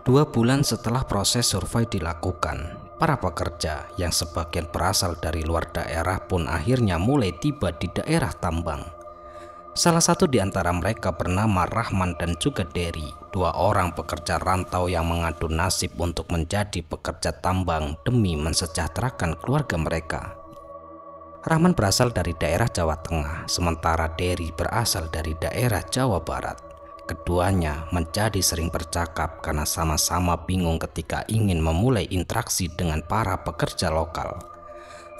2 bulan setelah proses survei dilakukan, para pekerja yang sebagian berasal dari luar daerah pun akhirnya mulai tiba di daerah tambang. Salah satu di antara mereka bernama Rahman dan juga Dery, 2 orang pekerja rantau yang mengadu nasib untuk menjadi pekerja tambang demi mensejahterakan keluarga mereka. Rahman berasal dari daerah Jawa Tengah, sementara Dery berasal dari daerah Jawa Barat. Keduanya menjadi sering bercakap karena sama-sama bingung ketika ingin memulai interaksi dengan para pekerja lokal.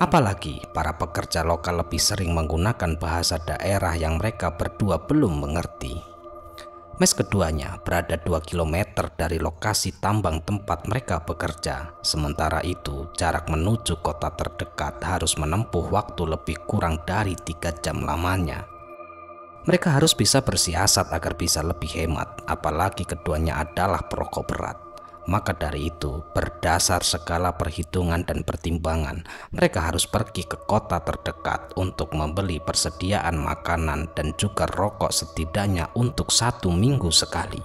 Apalagi para pekerja lokal lebih sering menggunakan bahasa daerah yang mereka berdua belum mengerti. Mes keduanya berada 2 km dari lokasi tambang tempat mereka bekerja. Sementara itu, jarak menuju kota terdekat harus menempuh waktu lebih kurang dari 3 jam lamanya. Mereka harus bisa bersiasat agar bisa lebih hemat, apalagi keduanya adalah perokok berat. Maka dari itu, berdasar segala perhitungan dan pertimbangan, mereka harus pergi ke kota terdekat untuk membeli persediaan makanan dan juga rokok setidaknya untuk 1 minggu sekali.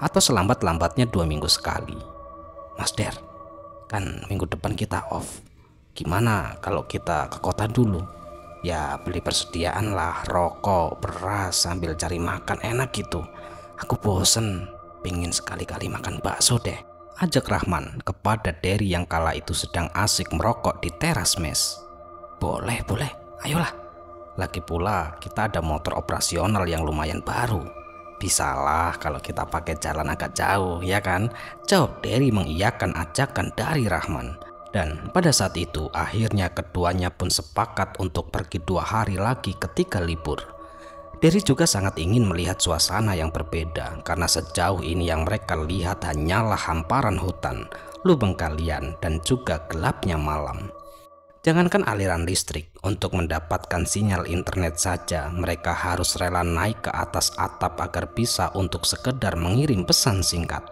Atau selambat-lambatnya 2 minggu sekali. Mas Der, kan minggu depan kita off. Gimana kalau kita ke kota dulu? Ya beli persediaan lah, rokok, beras sambil cari makan enak gitu. Aku bosen, pengen sekali-kali makan bakso deh, ajak Rahman kepada Dery yang kala itu sedang asik merokok di teras mes. Boleh, ayolah. Lagi pula kita ada motor operasional yang lumayan baru. Bisalah kalau kita pakai jalan agak jauh, ya kan? Jawab Dery mengiyakan ajakan dari Rahman. Dan pada saat itu akhirnya keduanya pun sepakat untuk pergi 2 hari lagi ketika libur. Dery juga sangat ingin melihat suasana yang berbeda karena sejauh ini yang mereka lihat hanyalah hamparan hutan, lubang galian dan juga gelapnya malam. Jangankan aliran listrik, untuk mendapatkan sinyal internet saja mereka harus rela naik ke atas atap agar bisa untuk sekedar mengirim pesan singkat.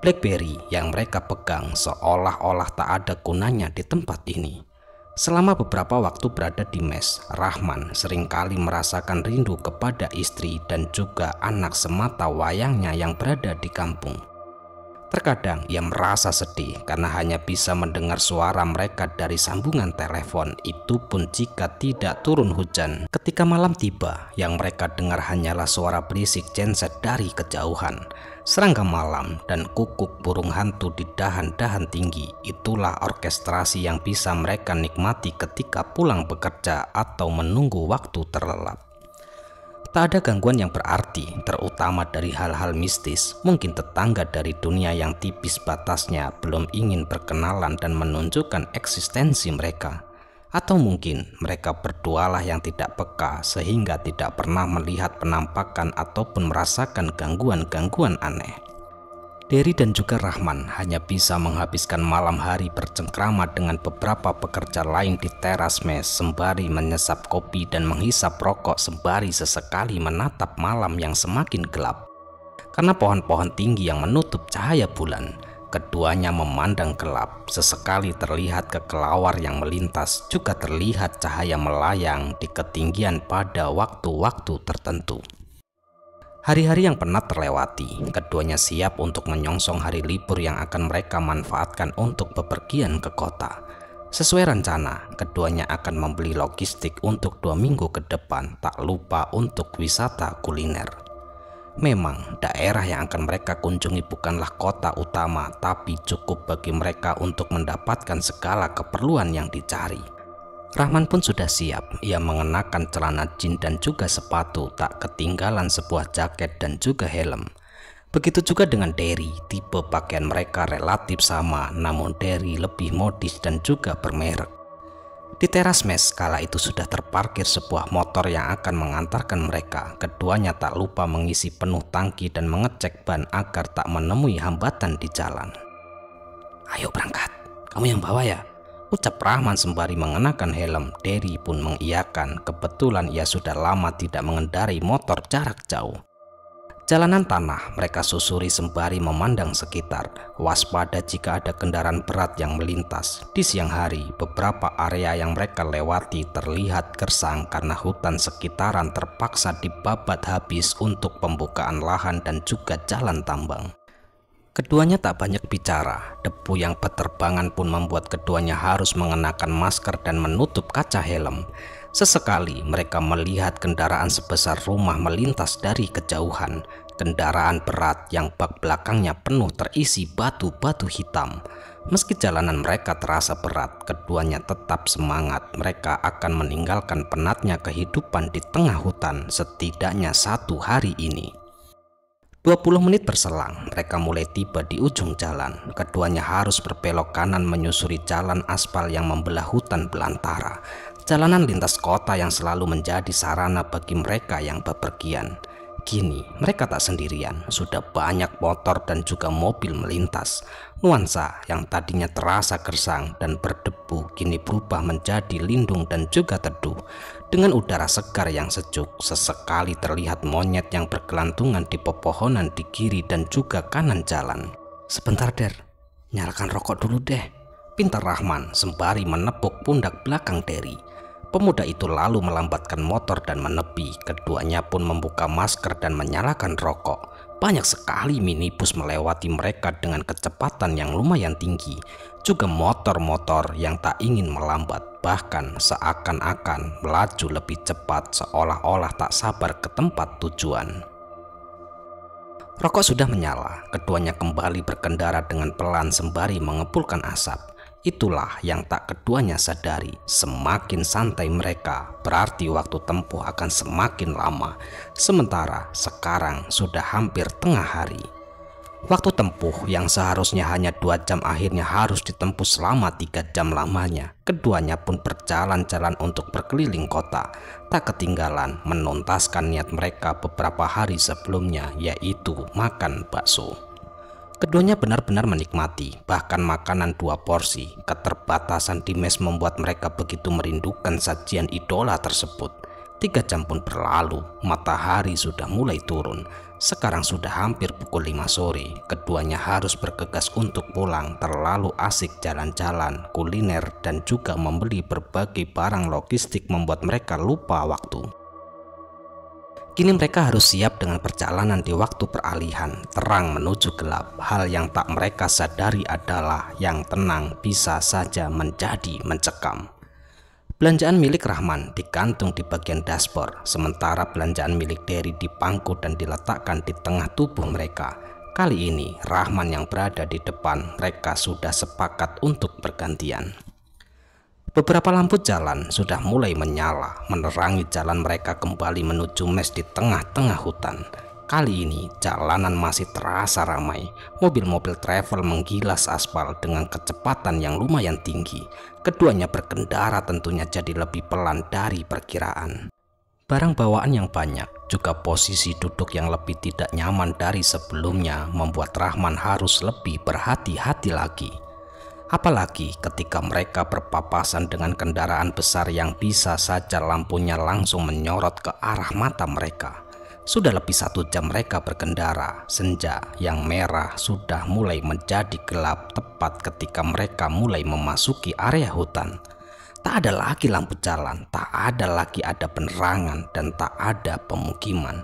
BlackBerry yang mereka pegang seolah-olah tak ada gunanya di tempat ini. Selama beberapa waktu berada di mes, Rahman seringkali merasakan rindu kepada istri dan juga anak semata wayangnya yang berada di kampung. Terkadang ia merasa sedih karena hanya bisa mendengar suara mereka dari sambungan telepon, itu pun jika tidak turun hujan. Ketika malam tiba, yang mereka dengar hanyalah suara berisik genset dari kejauhan. Serangga malam dan kukuk burung hantu di dahan-dahan tinggi, itulah orkestrasi yang bisa mereka nikmati ketika pulang bekerja atau menunggu waktu terlelap. Tak ada gangguan yang berarti, terutama dari hal-hal mistis. Mungkin tetangga dari dunia yang tipis batasnya belum ingin berkenalan dan menunjukkan eksistensi mereka. Atau mungkin mereka berdualah yang tidak peka sehingga tidak pernah melihat penampakan ataupun merasakan gangguan-gangguan aneh. Dery dan juga Rahman hanya bisa menghabiskan malam hari bercengkrama dengan beberapa pekerja lain di teras mes sembari menyesap kopi dan menghisap rokok sembari sesekali menatap malam yang semakin gelap. Karena pohon-pohon tinggi yang menutup cahaya bulan, keduanya memandang gelap. Sesekali terlihat kekelawar yang melintas, juga terlihat cahaya melayang di ketinggian pada waktu-waktu tertentu. Hari-hari yang penat terlewati, keduanya siap untuk menyongsong hari libur yang akan mereka manfaatkan untuk bepergian ke kota. Sesuai rencana, keduanya akan membeli logistik untuk 2 minggu ke depan, tak lupa untuk wisata kuliner. Memang, daerah yang akan mereka kunjungi bukanlah kota utama, tapi cukup bagi mereka untuk mendapatkan segala keperluan yang dicari. Rahman pun sudah siap, ia mengenakan celana jeans dan juga sepatu, tak ketinggalan sebuah jaket dan juga helm. Begitu juga dengan Dery, tipe pakaian mereka relatif sama, namun Dery lebih modis dan juga bermerek. Di teras mes kala itu sudah terparkir sebuah motor yang akan mengantarkan mereka. Keduanya tak lupa mengisi penuh tangki dan mengecek ban agar tak menemui hambatan di jalan. Ayo berangkat, kamu yang bawa ya? Ucap Rahman sembari mengenakan helm. Dery pun mengiyakan, kebetulan ia sudah lama tidak mengendarai motor jarak jauh. Jalanan tanah mereka susuri sembari memandang sekitar, waspada jika ada kendaraan berat yang melintas. Di siang hari, beberapa area yang mereka lewati terlihat gersang karena hutan sekitaran terpaksa dibabat habis untuk pembukaan lahan dan juga jalan tambang. Keduanya tak banyak bicara. Debu yang berterbangan pun membuat keduanya harus mengenakan masker dan menutup kaca helm. Sesekali mereka melihat kendaraan sebesar rumah melintas dari kejauhan. Kendaraan berat yang bak belakangnya penuh terisi batu-batu hitam. Meski jalanan mereka terasa berat, keduanya tetap semangat. Mereka akan meninggalkan penatnya kehidupan di tengah hutan setidaknya 1 hari ini. 20 menit berselang, mereka mulai tiba di ujung jalan. Keduanya harus berbelok kanan menyusuri jalan aspal yang membelah hutan belantara. Jalanan lintas kota yang selalu menjadi sarana bagi mereka yang bepergian. Kini mereka tak sendirian, sudah banyak motor dan juga mobil melintas. Nuansa yang tadinya terasa gersang dan berdebu kini berubah menjadi lindung dan juga teduh. Dengan udara segar yang sejuk, sesekali terlihat monyet yang bergelantungan di pepohonan di kiri dan juga kanan jalan. "Sebentar, Der, nyalakan rokok dulu deh," pinta Rahman sembari menepuk pundak belakang Derry. Pemuda itu lalu melambatkan motor dan menepi. Keduanya pun membuka masker dan menyalakan rokok. Banyak sekali minibus melewati mereka dengan kecepatan yang lumayan tinggi. Juga motor-motor yang tak ingin melambat, bahkan seakan-akan melaju lebih cepat seolah-olah tak sabar ke tempat tujuan. Rokok sudah menyala, keduanya kembali berkendara dengan pelan sembari mengepulkan asap. Itulah yang tak keduanya sadari, semakin santai mereka, berarti waktu tempuh akan semakin lama. Sementara sekarang sudah hampir tengah hari. Waktu tempuh yang seharusnya hanya 2 jam akhirnya harus ditempuh selama 3 jam lamanya. Keduanya pun berjalan-jalan untuk berkeliling kota. Tak ketinggalan menuntaskan niat mereka beberapa hari sebelumnya, yaitu makan bakso. Keduanya benar-benar menikmati, bahkan makanan 2 porsi. Keterbatasan di mes membuat mereka begitu merindukan sajian idola tersebut. 3 jam pun berlalu, matahari sudah mulai turun. Sekarang sudah hampir pukul 5 sore. Keduanya harus bergegas untuk pulang. Terlalu asik jalan-jalan, kuliner, dan juga membeli berbagai barang logistik membuat mereka lupa waktu. Kini mereka harus siap dengan perjalanan di waktu peralihan, terang menuju gelap. Hal yang tak mereka sadari adalah yang tenang bisa saja menjadi mencekam. Belanjaan milik Rahman digantung di bagian dashboard, sementara belanjaan milik Derry dipangku dan diletakkan di tengah tubuh mereka. Kali ini Rahman yang berada di depan, mereka sudah sepakat untuk bergantian. Beberapa lampu jalan sudah mulai menyala, menerangi jalan mereka kembali menuju mes di tengah-tengah hutan. Kali ini jalanan masih terasa ramai. Mobil-mobil travel menggilas aspal dengan kecepatan yang lumayan tinggi. Keduanya berkendara tentunya jadi lebih pelan dari perkiraan. Barang bawaan yang banyak, juga posisi duduk yang lebih tidak nyaman dari sebelumnya membuat Rahman harus lebih berhati-hati lagi. Apalagi ketika mereka berpapasan dengan kendaraan besar yang bisa saja lampunya langsung menyorot ke arah mata mereka. Sudah lebih 1 jam mereka berkendara, senja yang merah sudah mulai menjadi gelap tepat ketika mereka mulai memasuki area hutan. Tak ada lagi lampu jalan, tak ada lagi ada penerangan, dan tak ada pemukiman.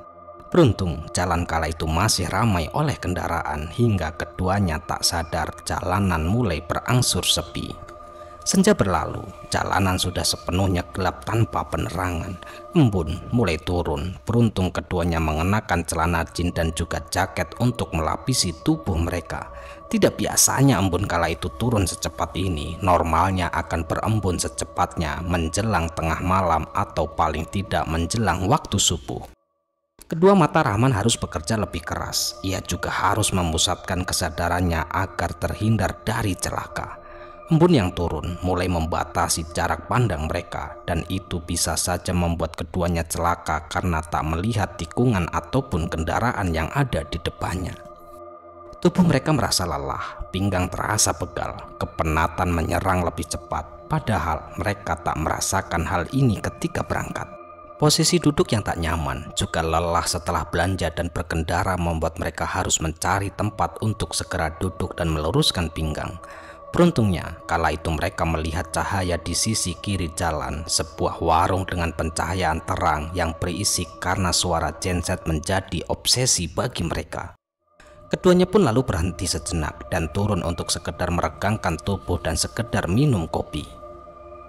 Beruntung jalan kala itu masih ramai oleh kendaraan hingga keduanya tak sadar jalanan mulai berangsur sepi. Senja berlalu, jalanan sudah sepenuhnya gelap tanpa penerangan. Embun mulai turun, beruntung keduanya mengenakan celana jin dan juga jaket untuk melapisi tubuh mereka. Tidak biasanya embun kala itu turun secepat ini, normalnya akan berembun secepatnya menjelang tengah malam atau paling tidak menjelang waktu subuh. Kedua mata Rahman harus bekerja lebih keras. Ia juga harus memusatkan kesadarannya agar terhindar dari celaka. Embun yang turun mulai membatasi jarak pandang mereka, dan itu bisa saja membuat keduanya celaka karena tak melihat tikungan ataupun kendaraan yang ada di depannya. Tubuh mereka merasa lelah, pinggang terasa pegal, kepenatan menyerang lebih cepat, padahal mereka tak merasakan hal ini ketika berangkat. Posisi duduk yang tak nyaman, juga lelah setelah belanja dan berkendara membuat mereka harus mencari tempat untuk segera duduk dan meluruskan pinggang. Beruntungnya, kala itu mereka melihat cahaya di sisi kiri jalan, sebuah warung dengan pencahayaan terang yang berisik karena suara genset menjadi obsesi bagi mereka. Keduanya pun lalu berhenti sejenak dan turun untuk sekedar meregangkan tubuh dan sekedar minum kopi.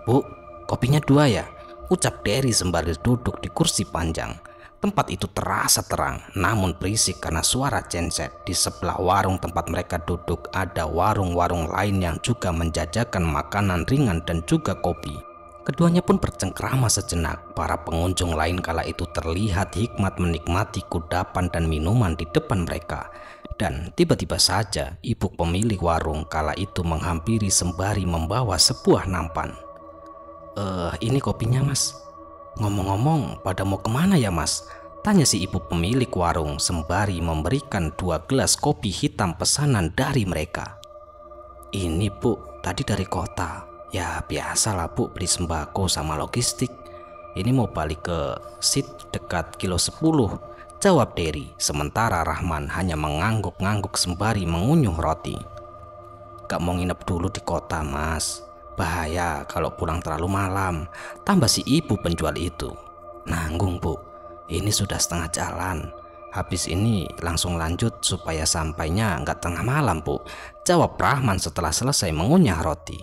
"Bu, kopinya 2 ya?" ucap Derry sembari duduk di kursi panjang. Tempat itu terasa terang, namun berisik karena suara genset. Di sebelah warung tempat mereka duduk ada warung-warung lain yang juga menjajakan makanan ringan dan juga kopi. Keduanya pun bercengkrama sejenak. Para pengunjung lain kala itu terlihat hikmat menikmati kudapan dan minuman di depan mereka. Dan tiba-tiba saja ibu pemilik warung kala itu menghampiri sembari membawa sebuah nampan. Ini kopinya, Mas." "Ngomong-ngomong, pada mau kemana ya, Mas?" tanya si ibu pemilik warung sembari memberikan 2 gelas kopi hitam pesanan dari mereka. "Ini, Bu, tadi dari kota. Ya biasalah, Bu, beli sembako sama logistik. Ini mau balik ke sit dekat kilo 10, jawab Derry. Sementara Rahman hanya mengangguk-ngangguk sembari mengunyuh roti. "Gak mau nginep dulu di kota, Mas. Bahaya kalau pulang terlalu malam," tambah si ibu penjual itu. "Nanggung, Bu. Ini sudah setengah jalan. Habis ini langsung lanjut supaya sampainya nggak tengah malam, Bu," jawab Rahman setelah selesai mengunyah roti.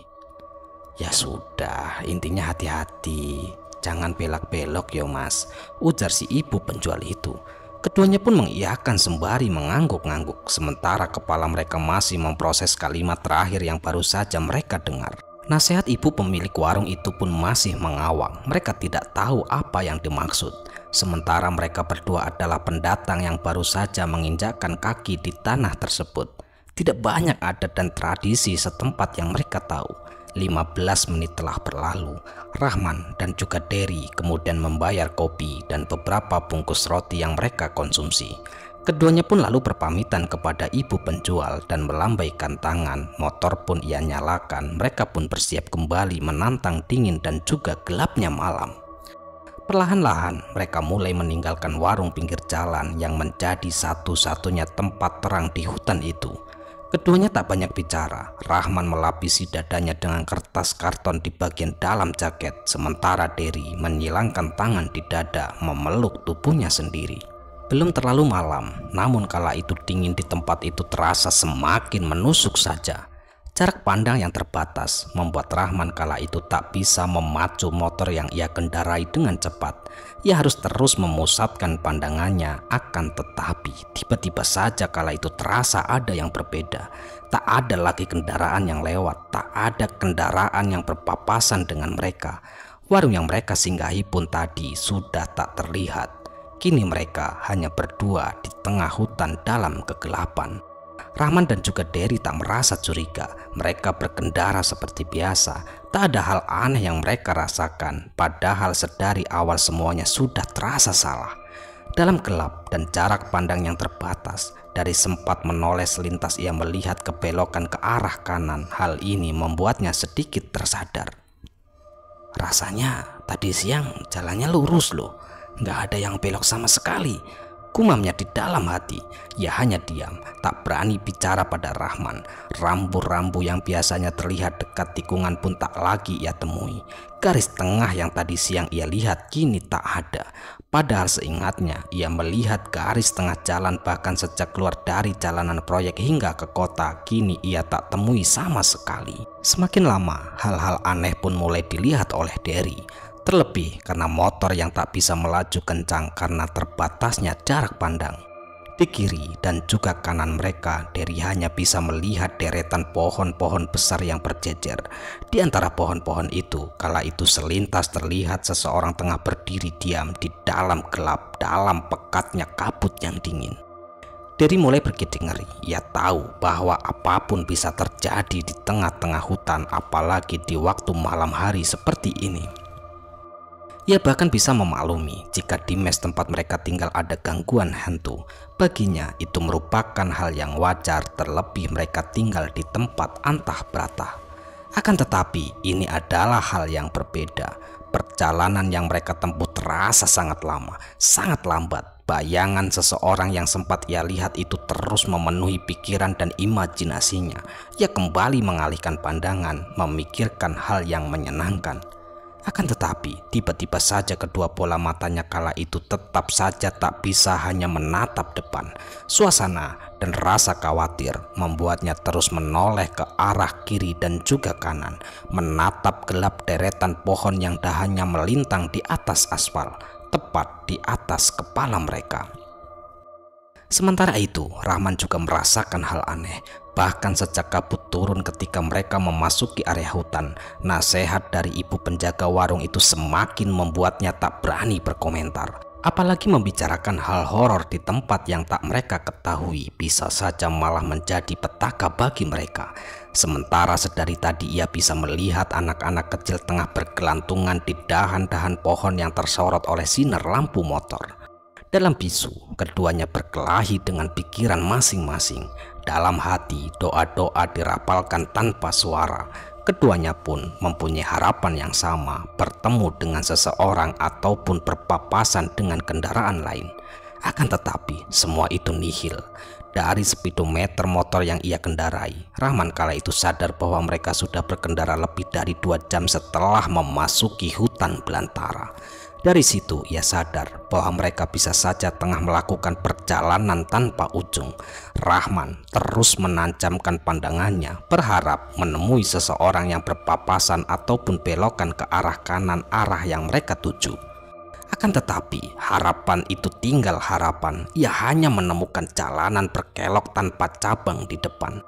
"Ya sudah, intinya hati-hati. Jangan belak-belok ya, Mas," ujar si ibu penjual itu. Keduanya pun mengiyakan sembari mengangguk-ngangguk, sementara kepala mereka masih memproses kalimat terakhir yang baru saja mereka dengar. Nasihat ibu pemilik warung itu pun masih mengawang. Mereka tidak tahu apa yang dimaksud. Sementara mereka berdua adalah pendatang yang baru saja menginjakkan kaki di tanah tersebut. Tidak banyak adat dan tradisi setempat yang mereka tahu. 15 menit telah berlalu. Rahman dan juga Derry kemudian membayar kopi dan beberapa bungkus roti yang mereka konsumsi. Keduanya pun lalu berpamitan kepada ibu penjual dan melambaikan tangan. Motor pun ia nyalakan. Mereka pun bersiap kembali menantang dingin dan juga gelapnya malam. Perlahan-lahan mereka mulai meninggalkan warung pinggir jalan yang menjadi satu-satunya tempat terang di hutan itu. Keduanya tak banyak bicara. Rahman melapisi dadanya dengan kertas karton di bagian dalam jaket, sementara Derry menyilangkan tangan di dada memeluk tubuhnya sendiri. Belum terlalu malam, namun kala itu dingin di tempat itu terasa semakin menusuk saja. Jarak pandang yang terbatas membuat Rahman kala itu tak bisa memacu motor yang ia kendarai dengan cepat. Ia harus terus memusatkan pandangannya, akan tetapi tiba-tiba saja kala itu terasa ada yang berbeda. Tak ada lagi kendaraan yang lewat, tak ada kendaraan yang berpapasan dengan mereka. Warung yang mereka singgahi pun tadi sudah tak terlihat. Kini mereka hanya berdua di tengah hutan dalam kegelapan. Rahman dan juga Derry tak merasa curiga. Mereka berkendara seperti biasa. Tak ada hal aneh yang mereka rasakan. Padahal sedari awal semuanya sudah terasa salah. Dalam gelap dan jarak pandang yang terbatas, dari sempat menoleh selintas ia melihat kebelokan ke arah kanan. Hal ini membuatnya sedikit tersadar. "Rasanya tadi siang jalannya lurus loh. Nggak ada yang belok sama sekali," gumamnya di dalam hati. Ia hanya diam, tak berani bicara pada Rahman. Rambu-rambu yang biasanya terlihat dekat tikungan pun tak lagi ia temui. Garis tengah yang tadi siang ia lihat kini tak ada. Padahal seingatnya ia melihat garis tengah jalan bahkan sejak keluar dari jalanan proyek hingga ke kota. Kini ia tak temui sama sekali. Semakin lama hal-hal aneh pun mulai dilihat oleh Derry. Terlebih karena motor yang tak bisa melaju kencang karena terbatasnya jarak pandang. Di kiri dan juga kanan mereka, Derry hanya bisa melihat deretan pohon-pohon besar yang berjejer. Di antara pohon-pohon itu, kala itu selintas terlihat seseorang tengah berdiri diam di dalam gelap, dalam pekatnya kabut yang dingin. Derry mulai bergidik ngeri. Ia tahu bahwa apapun bisa terjadi di tengah-tengah hutan, apalagi di waktu malam hari seperti ini. Ia bahkan bisa memaklumi jika di mes tempat mereka tinggal ada gangguan hantu. Baginya itu merupakan hal yang wajar, terlebih mereka tinggal di tempat antah berantah. Akan tetapi ini adalah hal yang berbeda. Perjalanan yang mereka tempuh terasa sangat lama, sangat lambat. Bayangan seseorang yang sempat ia lihat itu terus memenuhi pikiran dan imajinasinya. Ia kembali mengalihkan pandangan, memikirkan hal yang menyenangkan. Akan tetapi tiba-tiba saja kedua bola matanya kala itu tetap saja tak bisa hanya menatap depan. Suasana dan rasa khawatir membuatnya terus menoleh ke arah kiri dan juga kanan, menatap gelap deretan pohon yang dahannya melintang di atas aspal, tepat di atas kepala mereka. Sementara itu, Rahman juga merasakan hal aneh. Bahkan sejak kabut turun ketika mereka memasuki area hutan, nasihat dari ibu penjaga warung itu semakin membuatnya tak berani berkomentar. Apalagi membicarakan hal horor di tempat yang tak mereka ketahui bisa saja malah menjadi petaka bagi mereka. Sementara sedari tadi ia bisa melihat anak-anak kecil tengah bergelantungan di dahan-dahan pohon yang tersorot oleh sinar lampu motor. Dalam bisu, keduanya berkelahi dengan pikiran masing-masing. Dalam hati, doa-doa dirapalkan tanpa suara. Keduanya pun mempunyai harapan yang sama, bertemu dengan seseorang ataupun berpapasan dengan kendaraan lain. Akan tetapi, semua itu nihil. Dari speedometer motor yang ia kendarai, Rahman kala itu sadar bahwa mereka sudah berkendara lebih dari 2 jam setelah memasuki hutan belantara. Dari situ ia sadar bahwa mereka bisa saja tengah melakukan perjalanan tanpa ujung. Rahman terus menancapkan pandangannya, berharap menemui seseorang yang berpapasan ataupun belokan ke arah kanan arah yang mereka tuju. Akan tetapi harapan itu tinggal harapan. Ia hanya menemukan jalanan berkelok tanpa cabang di depan.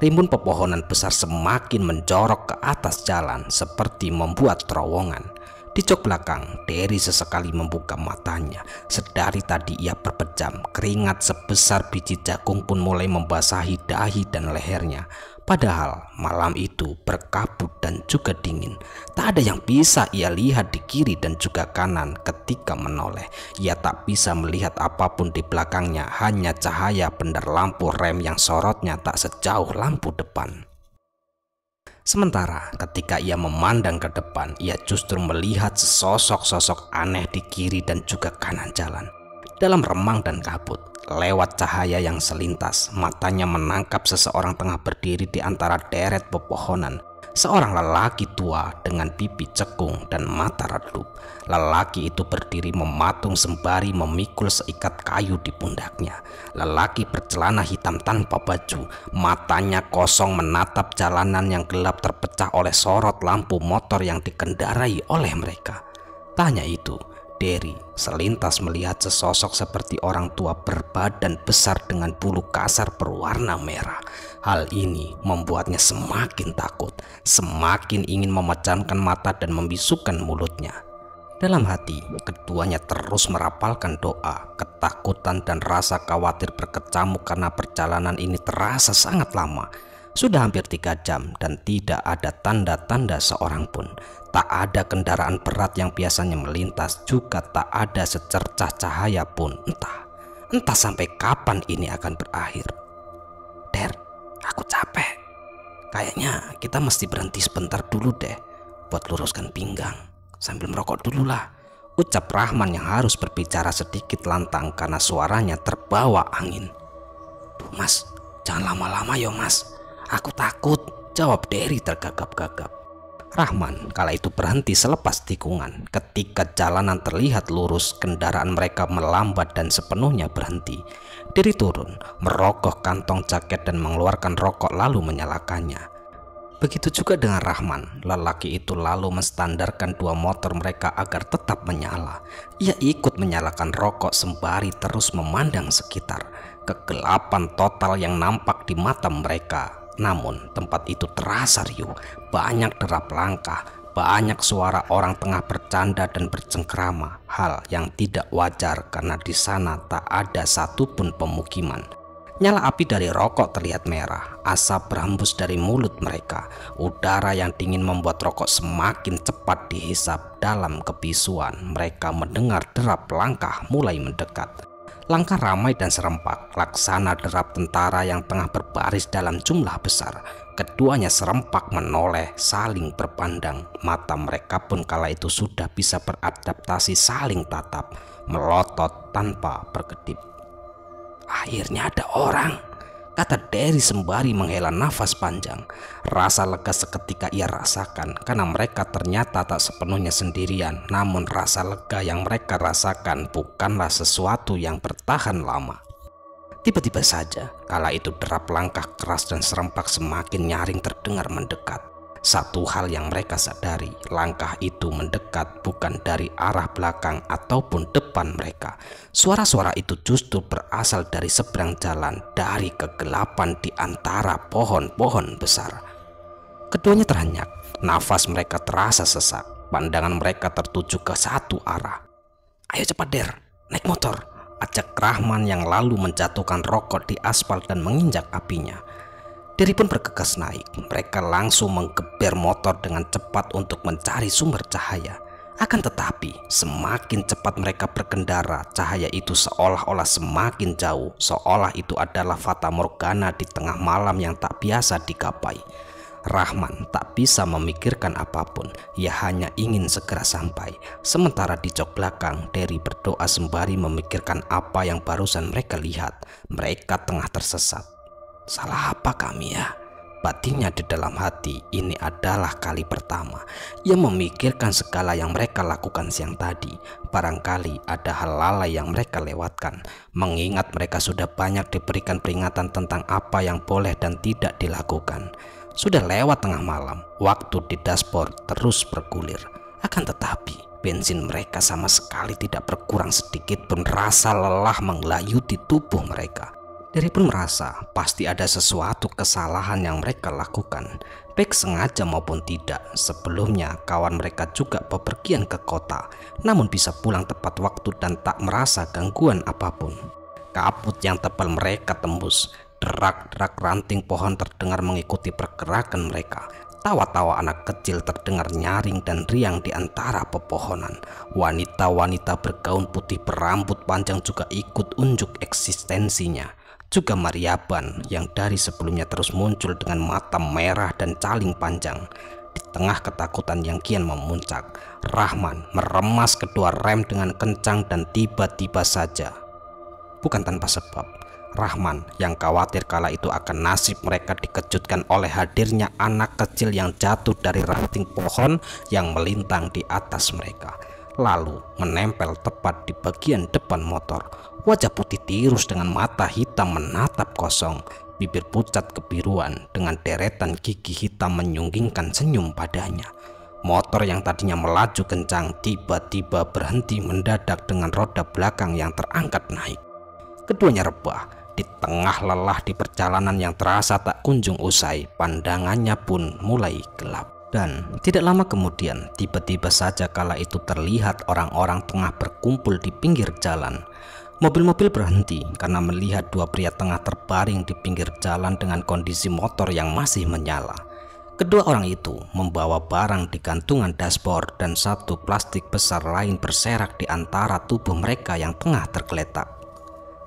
Rimbun pepohonan besar semakin menjorok ke atas jalan seperti membuat terowongan. Di jok belakang, Derry sesekali membuka matanya. Sedari tadi ia berpejam, keringat sebesar biji jagung pun mulai membasahi dahi dan lehernya. Padahal malam itu berkabut dan juga dingin. Tak ada yang bisa ia lihat di kiri dan juga kanan ketika menoleh. Ia tak bisa melihat apapun di belakangnya, hanya cahaya pendar lampu rem yang sorotnya tak sejauh lampu depan. Sementara ketika ia memandang ke depan, ia justru melihat sesosok-sosok aneh di kiri dan juga kanan jalan. Dalam remang dan kabut, lewat cahaya yang selintas, matanya menangkap seseorang tengah berdiri di antara deret pepohonan. Seorang lelaki tua dengan pipi cekung dan mata redup. Lelaki itu berdiri mematung sembari memikul seikat kayu di pundaknya. Lelaki bercelana hitam tanpa baju, matanya kosong menatap jalanan yang gelap terpecah oleh sorot lampu motor yang dikendarai oleh mereka. Tak hanya itu, Derry selintas melihat sesosok seperti orang tua berbadan besar dengan bulu kasar berwarna merah. Hal ini membuatnya semakin takut, semakin ingin memejamkan mata dan membisukan mulutnya. Dalam hati, keduanya terus merapalkan doa. Ketakutan dan rasa khawatir berkecamuk karena perjalanan ini terasa sangat lama. Sudah hampir 3 jam dan tidak ada tanda-tanda seorang pun. Tak ada kendaraan berat yang biasanya melintas, juga tak ada secercah cahaya pun. Entah sampai kapan ini akan berakhir. Der, aku capek. Kayaknya kita mesti berhenti sebentar dulu deh, buat luruskan pinggang. Sambil merokok dulu lah, ucap Rahman yang harus berbicara sedikit lantang karena suaranya terbawa angin. Duh mas, jangan lama-lama yo mas. Aku takut, jawab Derry tergagap-gagap. Rahman kala itu berhenti selepas tikungan. Ketika jalanan terlihat lurus, kendaraan mereka melambat dan sepenuhnya berhenti. Derry turun, merogoh kantong jaket dan mengeluarkan rokok lalu menyalakannya. Begitu juga dengan Rahman, lelaki itu lalu menstandarkan 2 motor mereka agar tetap menyala. Ia ikut menyalakan rokok sembari terus memandang sekitar. Kegelapan total yang nampak di mata mereka. Namun tempat itu terasa riuh, banyak derap langkah, banyak suara orang tengah bercanda dan bercengkrama. Hal yang tidak wajar karena di sana tak ada satupun pemukiman. Nyala api dari rokok terlihat merah, asap berhembus dari mulut mereka. Udara yang dingin membuat rokok semakin cepat dihisap. Dalam kebisuan, mereka mendengar derap langkah mulai mendekat. Langkah ramai dan serempak, laksana derap tentara yang tengah berbaris dalam jumlah besar. Keduanya serempak menoleh, saling berpandang. Mata mereka pun kala itu sudah bisa beradaptasi saling tatap, melotot tanpa berkedip. Akhirnya ada orang, kata Derry sembari menghela nafas panjang. Rasa lega seketika ia rasakan karena mereka ternyata tak sepenuhnya sendirian. Namun rasa lega yang mereka rasakan bukanlah sesuatu yang bertahan lama. Tiba-tiba saja, kala itu derap langkah keras dan serempak semakin nyaring terdengar mendekat. Satu hal yang mereka sadari, langkah itu mendekat bukan dari arah belakang ataupun depan mereka. Suara-suara itu justru berasal dari seberang jalan, dari kegelapan di antara pohon-pohon besar. Keduanya terhenyak, nafas mereka terasa sesak, pandangan mereka tertuju ke satu arah. "Ayo cepat Der, naik motor," ajak Rahman yang lalu menjatuhkan rokok di aspal dan menginjak apinya. Derry pun bergegas naik. Mereka langsung menggeber motor dengan cepat untuk mencari sumber cahaya. Akan tetapi, semakin cepat mereka berkendara, cahaya itu seolah-olah semakin jauh, seolah itu adalah fata morgana di tengah malam yang tak biasa digapai. Rahman tak bisa memikirkan apapun, ia hanya ingin segera sampai. Sementara di jok belakang, Derry berdoa sembari memikirkan apa yang barusan mereka lihat. Mereka tengah tersesat. Salah apa kami ya? Batinnya di dalam hati. Ini adalah kali pertama ia memikirkan segala yang mereka lakukan siang tadi. Barangkali ada hal lalai yang mereka lewatkan, mengingat mereka sudah banyak diberikan peringatan tentang apa yang boleh dan tidak dilakukan. Sudah lewat tengah malam, waktu di dashboard terus bergulir. Akan tetapi bensin mereka sama sekali tidak berkurang sedikit pun. Rasa lelah menggelayuti tubuh mereka. Derry pun merasa pasti ada sesuatu kesalahan yang mereka lakukan, baik sengaja maupun tidak. Sebelumnya kawan mereka juga bepergian ke kota, namun bisa pulang tepat waktu dan tak merasa gangguan apapun. Kabut yang tebal mereka tembus, derak-derak ranting pohon terdengar mengikuti pergerakan mereka. Tawa-tawa anak kecil terdengar nyaring dan riang di antara pepohonan. Wanita-wanita bergaun putih berambut panjang juga ikut unjuk eksistensinya. Juga Mariaban yang dari sebelumnya terus muncul dengan mata merah dan caling panjang. Di tengah ketakutan yang kian memuncak, Rahman meremas kedua rem dengan kencang dan tiba-tiba saja, bukan tanpa sebab, Rahman yang khawatir kala itu akan nasib mereka dikejutkan oleh hadirnya anak kecil yang jatuh dari ranting pohon yang melintang di atas mereka, lalu menempel tepat di bagian depan motor. Wajah putih tirus dengan mata hitam menatap kosong, bibir pucat kebiruan dengan deretan gigi hitam menyunggingkan senyum padanya. Motor yang tadinya melaju kencang tiba-tiba berhenti mendadak dengan roda belakang yang terangkat naik. Keduanya rebah di tengah lelah di perjalanan yang terasa tak kunjung usai. Pandangannya pun mulai gelap. Dan tidak lama kemudian, tiba-tiba saja kala itu terlihat orang-orang tengah berkumpul di pinggir jalan. Mobil-mobil berhenti karena melihat dua pria tengah terbaring di pinggir jalan dengan kondisi motor yang masih menyala. Kedua orang itu membawa barang di gantungan dashboard dan satu plastik besar lain berserak di antara tubuh mereka yang tengah tergeletak.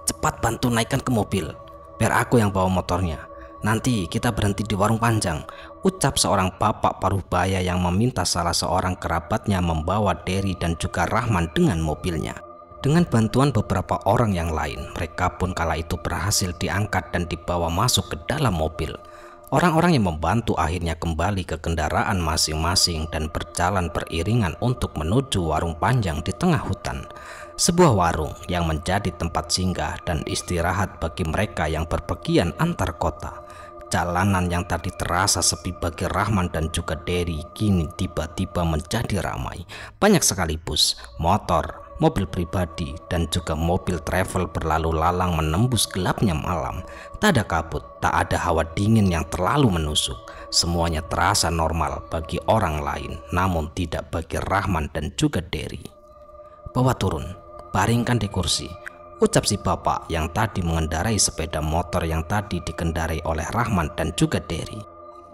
"Cepat bantu naikkan ke mobil, biar aku yang bawa motornya. Nanti kita berhenti di warung panjang," ucap seorang bapak parubaya yang meminta salah seorang kerabatnya membawa Derry dan juga Rahman dengan mobilnya. Dengan bantuan beberapa orang yang lain, mereka pun kala itu berhasil diangkat dan dibawa masuk ke dalam mobil. Orang-orang yang membantu akhirnya kembali ke kendaraan masing-masing dan berjalan beriringan untuk menuju warung panjang di tengah hutan. Sebuah warung yang menjadi tempat singgah dan istirahat bagi mereka yang berpergian antar kota. Jalanan yang tadi terasa sepi bagi Rahman dan juga Derry kini tiba-tiba menjadi ramai. Banyak sekali bus, motor, mobil pribadi, dan juga mobil travel berlalu lalang menembus gelapnya malam. Tak ada kabut, tak ada hawa dingin yang terlalu menusuk. Semuanya terasa normal bagi orang lain, namun tidak bagi Rahman dan juga Derry. "Bawa turun, baringkan di kursi," ucap si bapak yang tadi mengendarai sepeda motor yang tadi dikendarai oleh Rahman dan juga Derry.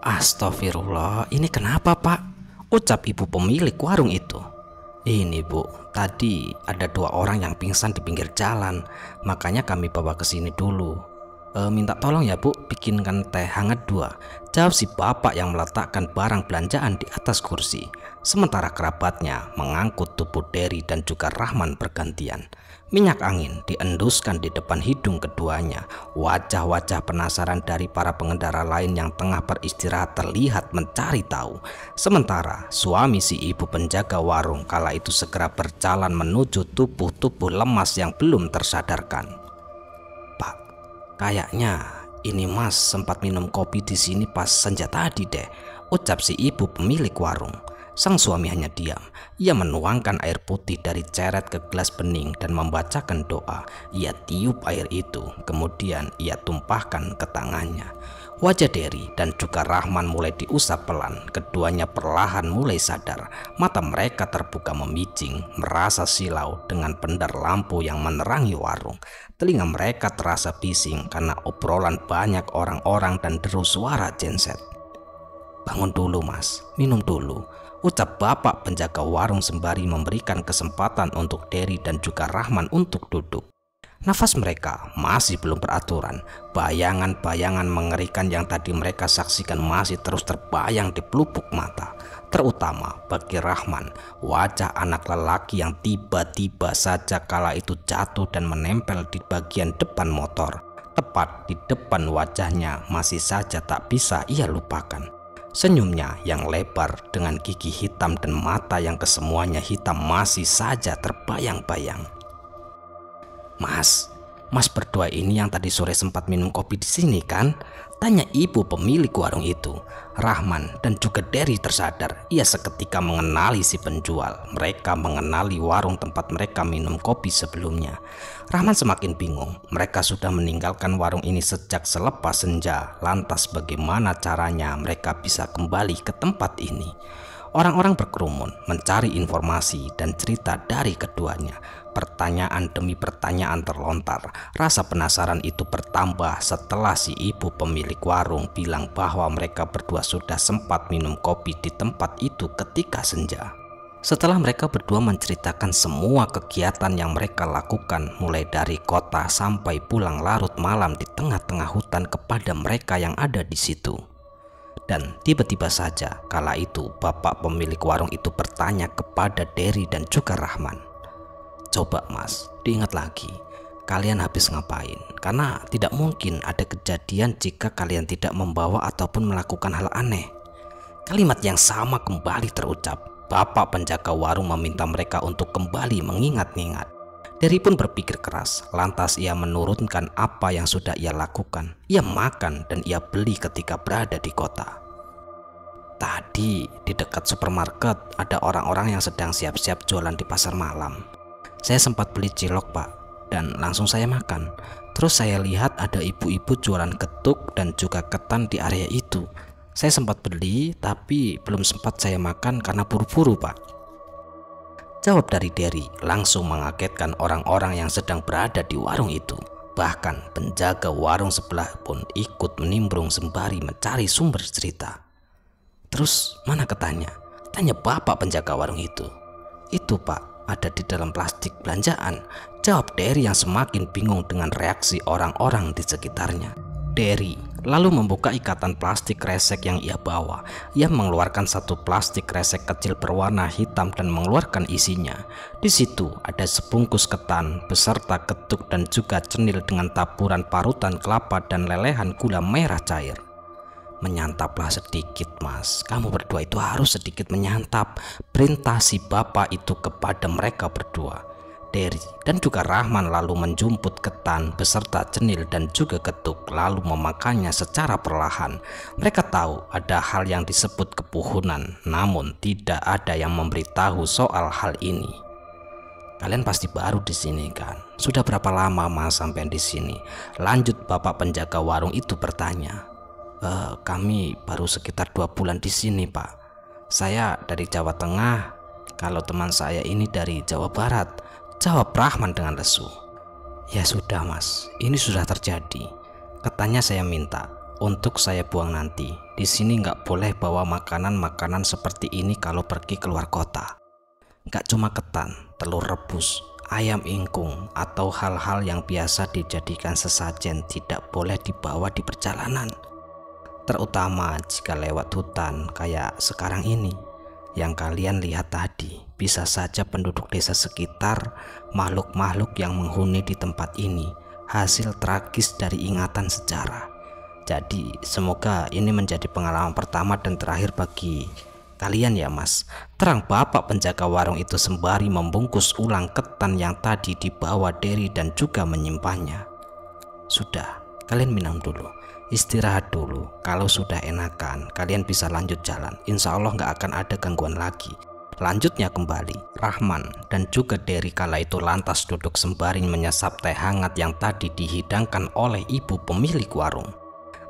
"Astagfirullah, ini kenapa pak?" ucap ibu pemilik warung itu. "Ini bu, tadi ada dua orang yang pingsan di pinggir jalan, makanya kami bawa ke sini dulu. Minta tolong ya bu, bikinkan teh hangat 2, jawab si bapak yang meletakkan barang belanjaan di atas kursi. sementara kerabatnya mengangkut tubuh Derry dan juga Rahman bergantian. Minyak angin dienduskan di depan hidung keduanya. Wajah-wajah penasaran dari para pengendara lain yang tengah beristirahat terlihat mencari tahu. Sementara suami si ibu penjaga warung kala itu segera berjalan menuju tubuh-tubuh lemas yang belum tersadarkan. "Pak, kayaknya ini Mas sempat minum kopi di sini pas senja tadi deh," ucap si ibu pemilik warung. Sang suami hanya diam. Ia menuangkan air putih dari ceret ke gelas bening dan membacakan doa. Ia tiup air itu, kemudian ia tumpahkan ke tangannya. Wajah Derry dan juga Rahman mulai diusap pelan. Keduanya perlahan mulai sadar. Mata mereka terbuka memicing, merasa silau dengan pendar lampu yang menerangi warung. Telinga mereka terasa bising karena obrolan banyak orang-orang dan deru suara genset. "Bangun dulu Mas, minum dulu," ucap bapak penjaga warung sembari memberikan kesempatan untuk Derry dan juga Rahman untuk duduk. Nafas mereka masih belum beraturan. Bayangan-bayangan mengerikan yang tadi mereka saksikan masih terus terbayang di pelupuk mata. Terutama bagi Rahman, wajah anak lelaki yang tiba-tiba saja kala itu jatuh dan menempel di bagian depan motor. Tepat di depan wajahnya masih saja tak bisa ia lupakan. Senyumnya yang lebar dengan gigi hitam dan mata yang kesemuanya hitam masih saja terbayang-bayang. Mas berdua ini yang tadi sore sempat minum kopi di sini kan?" tanya ibu pemilik warung itu. Rahman dan juga Derry tersadar. Ia seketika mengenali si penjual. Mereka mengenali warung tempat mereka minum kopi sebelumnya. Rahman semakin bingung. Mereka sudah meninggalkan warung ini sejak selepas senja. Lantas bagaimana caranya mereka bisa kembali ke tempat ini? Orang-orang berkerumun mencari informasi dan cerita dari keduanya. Pertanyaan demi pertanyaan terlontar. Rasa penasaran itu bertambah setelah si ibu pemilik warung bilang bahwa mereka berdua sudah sempat minum kopi di tempat itu ketika senja. Setelah mereka berdua menceritakan semua kegiatan yang mereka lakukan, mulai dari kota sampai pulang larut malam di tengah-tengah hutan kepada mereka yang ada di situ. Dan tiba-tiba saja kala itu bapak pemilik warung itu bertanya kepada Derry dan juga Rahman, "Coba Mas, diingat lagi, kalian habis ngapain? Karena tidak mungkin ada kejadian jika kalian tidak membawa ataupun melakukan hal aneh." Kalimat yang sama kembali terucap. Bapak penjaga warung meminta mereka untuk kembali mengingat-ingat. Derry pun berpikir keras. Lantas ia menurunkan apa yang sudah ia lakukan. Ia makan dan ia beli ketika berada di kota. "Tadi di dekat supermarket ada orang-orang yang sedang siap-siap jualan di pasar malam. Saya sempat beli cilok Pak, dan langsung saya makan. Terus saya lihat ada ibu-ibu jualan ketuk dan juga ketan di area itu. Saya sempat beli tapi belum sempat saya makan karena buru-buru Pak." Jawab dari Derry langsung mengagetkan orang-orang yang sedang berada di warung itu. Bahkan penjaga warung sebelah pun ikut menimbrung sembari mencari sumber cerita. "Terus mana ketannya?" tanya bapak penjaga warung itu. "Itu Pak, ada di dalam plastik belanjaan," jawab Derry yang semakin bingung dengan reaksi orang-orang di sekitarnya. Derry lalu membuka ikatan plastik kresek yang ia bawa. Ia mengeluarkan satu plastik kresek kecil berwarna hitam dan mengeluarkan isinya. Di situ ada sebungkus ketan beserta ketuk dan juga cenil dengan taburan parutan kelapa dan lelehan gula merah cair. "Menyantaplah sedikit Mas, kamu berdua itu harus sedikit menyantap," perintah si bapak itu kepada mereka berdua. Derry dan juga Rahman lalu menjumput ketan beserta cenil dan juga ketuk lalu memakannya secara perlahan. Mereka tahu ada hal yang disebut kepuhunan, namun tidak ada yang memberitahu soal hal ini. "Kalian pasti baru di sini kan? Sudah berapa lama Mas sampai di sini?" lanjut bapak penjaga warung itu bertanya. Kami baru sekitar 2 bulan di sini Pak. Saya dari Jawa Tengah, kalau teman saya ini dari Jawa Barat," jawab Rahman dengan lesu. "Ya sudah Mas, ini sudah terjadi. Ketannya saya minta untuk saya buang nanti. Di sini nggak boleh bawa makanan-makanan seperti ini kalau pergi keluar kota. Nggak cuma ketan, telur rebus, ayam ingkung, atau hal-hal yang biasa dijadikan sesajen tidak boleh dibawa di perjalanan. Terutama jika lewat hutan kayak sekarang ini. Yang kalian lihat tadi bisa saja penduduk desa sekitar, makhluk-makhluk yang menghuni di tempat ini, hasil tragis dari ingatan sejarah. Jadi semoga ini menjadi pengalaman pertama dan terakhir bagi kalian ya Mas. Terang bapak penjaga warung itu sembari membungkus ulang ketan yang tadi dibawa Derry dan juga menyimpannya. Sudah, kalian minum dulu, istirahat dulu. Kalau sudah enakan, kalian bisa lanjut jalan. Insya Allah nggak akan ada gangguan lagi. Lanjutnya kembali, Rahman dan juga Derry kala itu lantas duduk sembari menyesap teh hangat yang tadi dihidangkan oleh ibu pemilik warung.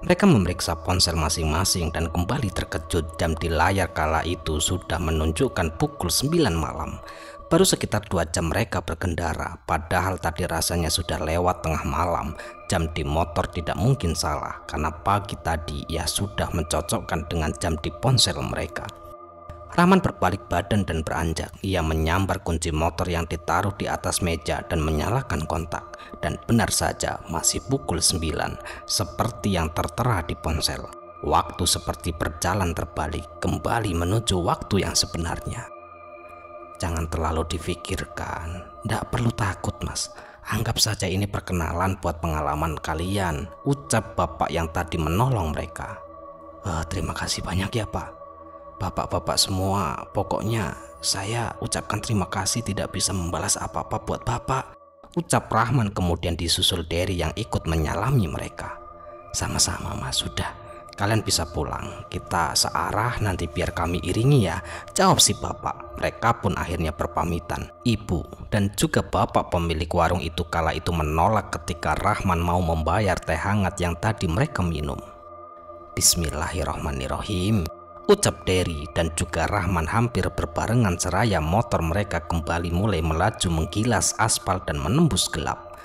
Mereka memeriksa ponsel masing-masing dan kembali terkejut jam di layar kala itu sudah menunjukkan pukul 9 malam. Baru sekitar 2 jam mereka berkendara, padahal tadi rasanya sudah lewat tengah malam. Jam di motor tidak mungkin salah, karena pagi tadi ia sudah mencocokkan dengan jam di ponsel mereka. Rahman berbalik badan dan beranjak. Ia menyambar kunci motor yang ditaruh di atas meja dan menyalakan kontak. Dan benar saja masih pukul 9, seperti yang tertera di ponsel. Waktu seperti berjalan terbalik, kembali menuju waktu yang sebenarnya. Jangan terlalu difikirkan, tidak perlu takut Mas. Anggap saja ini perkenalan buat pengalaman kalian, ucap bapak yang tadi menolong mereka. Terima kasih banyak ya Pak. Bapak-bapak semua, pokoknya saya ucapkan terima kasih, tidak bisa membalas apa-apa buat bapak, ucap Rahman kemudian disusul Derry yang ikut menyalami mereka. Sama-sama Mas, sudah. Kalian bisa pulang, kita searah nanti biar kami iringi ya, jawab si bapak. Mereka pun akhirnya berpamitan. Ibu dan juga bapak pemilik warung itu kala itu menolak ketika Rahman mau membayar teh hangat yang tadi mereka minum. Bismillahirrahmanirrahim, ucap Derry dan juga Rahman hampir berbarengan seraya motor mereka kembali mulai melaju menggilas aspal dan menembus gelap.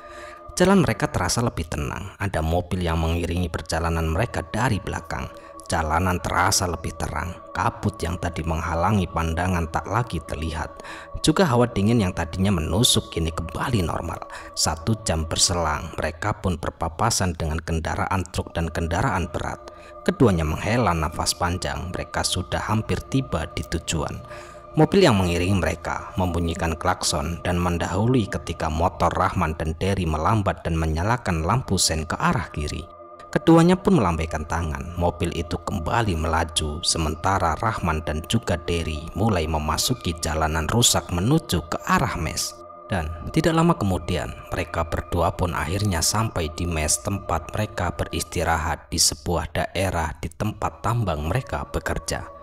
Jalan mereka terasa lebih tenang. Ada mobil yang mengiringi perjalanan mereka dari belakang. Jalanan terasa lebih terang. Kabut yang tadi menghalangi pandangan tak lagi terlihat. Juga hawa dingin yang tadinya menusuk kini kembali normal. 1 jam berselang, mereka pun berpapasan dengan kendaraan truk dan kendaraan berat. Keduanya menghela nafas panjang. Mereka sudah hampir tiba di tujuan. Mobil yang mengiringi mereka membunyikan klakson dan mendahului ketika motor Rahman dan Derry melambat dan menyalakan lampu sen ke arah kiri. Keduanya pun melambaikan tangan. Mobil itu kembali melaju sementara Rahman dan juga Derry mulai memasuki jalanan rusak menuju ke arah mes. Dan tidak lama kemudian mereka berdua pun akhirnya sampai di mes tempat mereka beristirahat di sebuah daerah di tempat tambang mereka bekerja.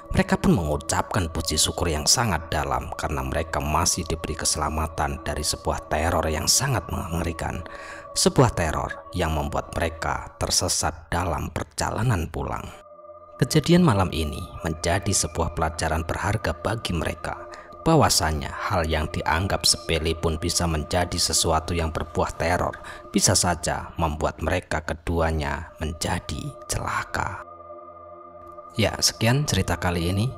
Mereka pun mengucapkan puji syukur yang sangat dalam karena mereka masih diberi keselamatan dari sebuah teror yang sangat mengerikan. Sebuah teror yang membuat mereka tersesat dalam perjalanan pulang. Kejadian malam ini menjadi sebuah pelajaran berharga bagi mereka. Bahwasanya hal yang dianggap sepele pun bisa menjadi sesuatu yang berbuah teror. Bisa saja membuat mereka keduanya menjadi celaka. Ya, sekian cerita kali ini.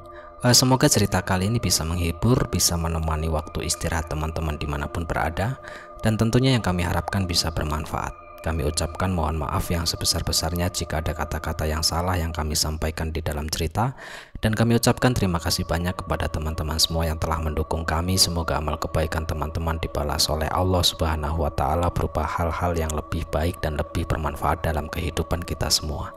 Semoga cerita kali ini bisa menghibur, bisa menemani waktu istirahat teman-teman dimanapun berada, dan tentunya yang kami harapkan bisa bermanfaat. Kami ucapkan mohon maaf yang sebesar-besarnya jika ada kata-kata yang salah yang kami sampaikan di dalam cerita, dan kami ucapkan terima kasih banyak kepada teman-teman semua yang telah mendukung kami. Semoga amal kebaikan teman-teman dibalas oleh Allah Subhanahu wa Ta'ala berupa hal-hal yang lebih baik dan lebih bermanfaat dalam kehidupan kita semua.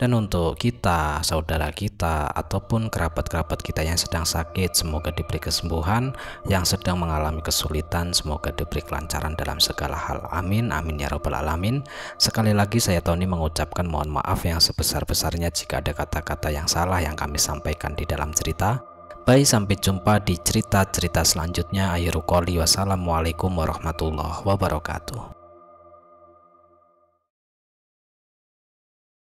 Dan untuk kita, saudara kita, ataupun kerabat-kerabat kita yang sedang sakit, semoga diberi kesembuhan. Yang sedang mengalami kesulitan, semoga diberi kelancaran dalam segala hal. Amin, amin ya robbal alamin. Sekali lagi saya Tony mengucapkan mohon maaf yang sebesar-besarnya jika ada kata-kata yang salah yang kami sampaikan di dalam cerita. Baik, sampai jumpa di cerita-cerita selanjutnya. Akhirul qouli wassalamualaikum warahmatullahi wabarakatuh.